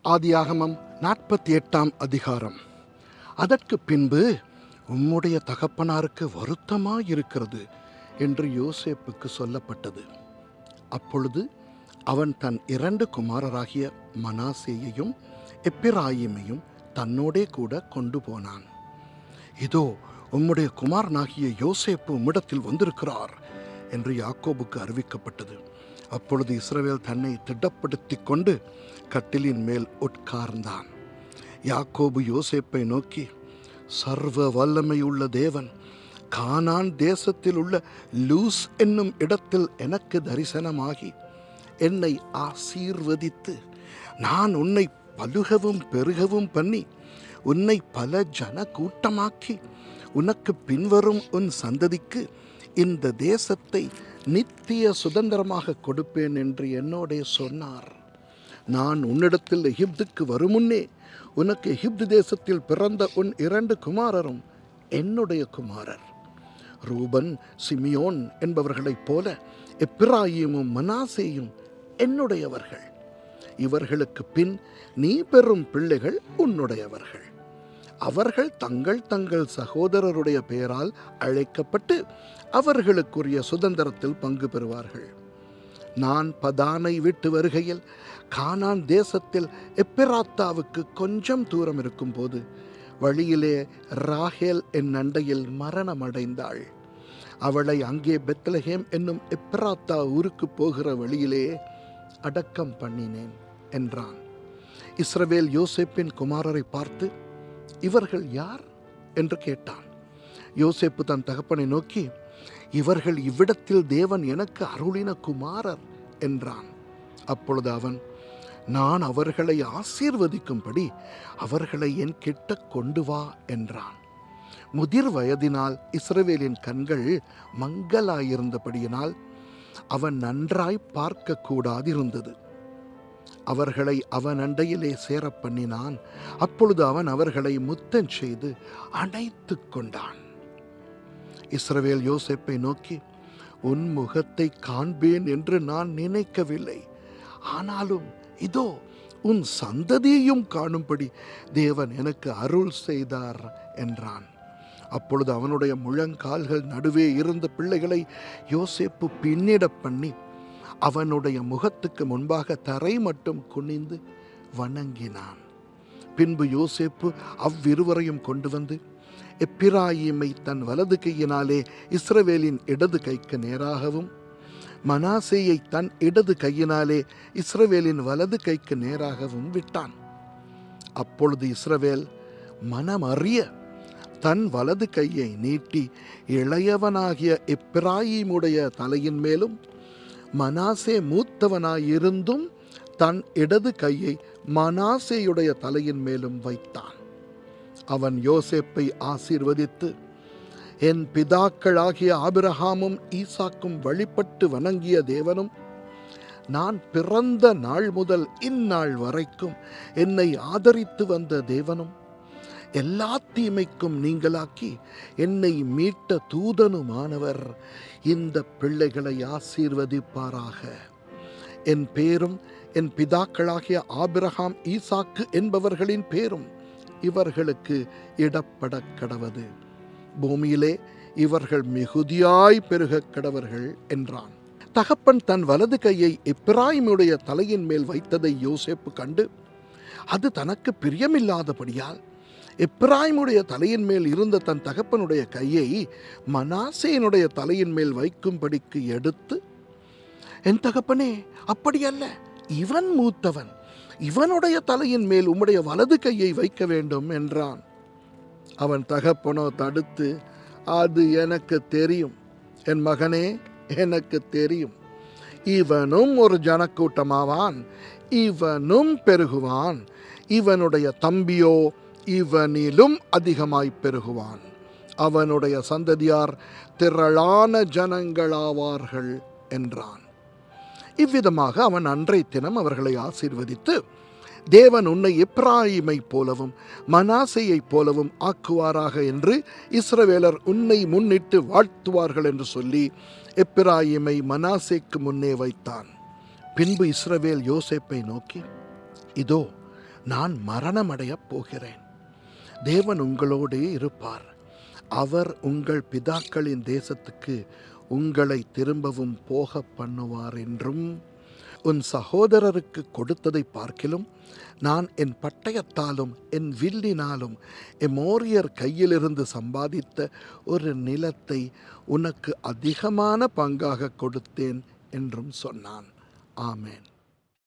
ஆதியாகமம் 48 அதிகாரம். அதற்கு பின்பு உம்முடைய தகப்பனாருக்கு வருத்தமாயிருக்கிறது என்று யோசேப்புக்கு சொல்லப்பட்டது. அப்பொழுது அவன் தன் 2 குமாரராகிய மனாசேயையும் எப்பிராயிமையும் தன்னோடே கூட கொண்டு போனான். இதோ உம்முடைய குமாரனாகிய யோசேப்பு உம்மிடத்தில் வந்திருக்கிறார் என்று யாக்கோபுக்கு அறிவிக்கப்பட்டது. அப்பொழுது இஸ்ரவேல் தன்னை திடப்படுத்தி கொண்டு கட்டிலின் மேல் உட்கார்ந்தான். யாக்கோபு யோசேப்பை நோக்கி, சர்வ வல்லமையுள்ள தேவன் கானான் தேசத்தில் உள்ள லூஸ் என்னும் இடத்தில் எனக்கு தரிசனமாகி என்னை ஆசீர்வதித்து, நான் உன்னை பலுகவும் பெருகவும் பண்ணி உன்னை பல ஜன கூட்டமாக்கி உனக்கு பின்வரும் உன் சந்ததிக்கு இந்த தேசத்தை நித்திய சுதந்திரமாக கொடுப்பேன் என்று என்னோடே சொன்னார். நான் உன்னிடத்தில் எகிப்துக்கு வருமுன்னே உனக்கு எகிப்து தேசத்தில் பிறந்த உன் 2 குமாரரும் என்னுடைய குமாரர். ரூபன் சிமியோன் என்பவர்களைப் போல எப்பிராயிமும் மனாசேயும் என்னுடையவர்கள். இவர்களுக்கு பின் நீ பெறும் பிள்ளைகள் உன்னுடையவர்கள். அவர்கள் தங்கள் தங்கள் சகோதரருடைய பெயரால் அழைக்கப்பட்டு அவர்களுக்குரிய சுதந்திரத்தில் பங்கு பெறுவார்கள். நான் பதானை விட்டு வருகையில் கானான் தேசத்தில் எப்பிராத்தாவுக்கு கொஞ்சம் தூரம் இருக்கும் போது வழியிலே ராகேல் என் அண்டையில் மரணமடைந்தாள். அவளை அங்கே பெத்லகேம் என்னும் எப்பிராத்தா ஊருக்கு போகிற வழியிலே அடக்கம் பண்ணினேன் என்றான். இஸ்ரவேல் யோசேப்பின் குமாரரை பார்த்து, இவர்கள் யார் என்று கேட்டான். யோசேப்பு தன் தகப்பனை நோக்கி, இவர்கள் இவ்விடத்தில் தேவன் எனக்கு அருளின குமாரர் என்றான். அப்பொழுது அவன், நான் அவர்களை ஆசீர்வதிக்கும்படி அவர்களை என் கிட்ட கொண்டு வா என்றான். முதிர் வயதினால் இஸ்ரவேலின் கண்கள் மங்கலாயிருந்தபடியினால் அவன் நன்றாய் பார்க்க கூடாதிருந்தது. அவர்களை அவன் அண்டையிலே சேர பண்ணினான். அப்பொழுது அவன் அவர்களை முத்தம் செய்து அணைத்து கொண்டான். இஸ்ரவேல் யோசேப்பை நோக்கி, உன் முகத்தை காண்பேன் என்று நான் நினைக்கவில்லை. ஆனாலும் இதோ உன் சந்ததியையும் காணும்படி தேவன் எனக்கு அருள் செய்தார் என்றான். அப்பொழுது அவனுடைய முழங்கால்கள் நடுவே இருந்த பிள்ளைகளை யோசேப்பு பின்னிட பண்ணி அவனுடைய முகத்துக்கு முன்பாக தரை மட்டும் குனிந்து வணங்கினான். பின்பு யோசேப்பு அவ்விருவரையும் கொண்டு வந்து எப்பிராயிமை தன் வலது கையினாலே இஸ்ரவேலின் இடது கைக்கு நேராகவும் மனாசேயை தன் இடது கையினாலே இஸ்ரவேலின் வலது கைக்கு நேராகவும் விட்டான். அப்பொழுது இஸ்ரவேல் மனமறிய தன் வலது கையை நீட்டி இளையவனாகிய எப்பிராயிமுடைய தலையின் மேலும் மனாசே மூத்தவனாயிருந்தும் தன் இடது கையை மனாசேயுடைய தலையின் மேலும் வைத்தான். அவன் யோசேப்பை ஆசீர்வதித்து, என் பிதாக்களாகிய ஆபிரகாமும் ஈசாக்கும் வழிபட்டு வணங்கிய தேவனும் நான் பிறந்த நாள் முதல் இந்நாள் வரைக்கும் என்னை ஆதரித்து வந்த தேவனும் எல்லா தீமைக்கும் நீங்களாக்கி என்னை மீட்ட தூதனுமானவர் இந்த பிள்ளைகளை ஆசீர்வதிப்பாராக. என் பேரும் என் பிதாக்களாகிய ஆபிரகாம் ஈசாக்கு என்பவர்களின் பேரும் இவர்களுக்கு இடப்பட கடவது. பூமியிலே இவர்கள் மிகுதியாய் பெருக கடவர்கள் என்றான். தகப்பன் தன் வலது கையை எப்பிராயிமுடைய தலையின் மேல் வைத்ததை யோசேப்பு கண்டு அது தனக்கு பிரியமில்லாதபடியால் எப்பிராயிமுடைய தலையின் மேல் இருந்த தன் தகப்பனுடைய கையை மனாசேயினுடைய தலையின் மேல் வைக்கும்படிக்கு எடுத்து, என் தகப்பனே, அப்படியல்ல, இவன் மூத்தவன், இவனுடைய தலையின் மேல் உம்முடைய வலது கையை வைக்க வேண்டும் என்றான். அவன் தகப்பனோ தடுத்து, அது எனக்கு தெரியும் என் மகனே, எனக்கு தெரியும். இவனும் ஒரு ஜனக்கூட்டமாவான், இவனும் பெருகுவான். இவனுடைய தம்பியோ இவனிலும் அதிகமாய் பெருகுவான். அவனுடைய சந்ததியார் திரளான ஜனங்களாவார்கள் என்றான். இவ்விதமாக அவன் அன்றை தினம் அவர்களை ஆசீர்வதித்து, தேவன் உன்னை எப்பிராயிமை போலவும் மனாசேயைப் போலவும் ஆக்குவாராக என்று இஸ்ரவேலர் உன்னை முன்னிட்டு வாழ்த்துவார்கள் என்று சொல்லி எப்பிராயிமை மனாசேக்கு முன்னே வைத்தான். பின்பு இஸ்ரவேல் யோசேப்பை நோக்கி, இதோ நான் மரணமடையப் போகிறேன். தேவன் உங்களோடே இருப்பார். அவர் உங்கள் பிதாக்களின் தேசத்துக்கு உங்களை திரும்பவும் போக பண்ணுவார் என்றும், உன் சகோதரருக்கு கொடுத்ததை பார்க்கிலும் நான் என் பட்டயத்தாலும் என் வில்லினாலும் எமோரியர் கையிலிருந்து சம்பாதித்த ஒரு நிலத்தை உனக்கு அதிகமான பங்காக கொடுத்தேன் என்றும் சொன்னான். ஆமேன்.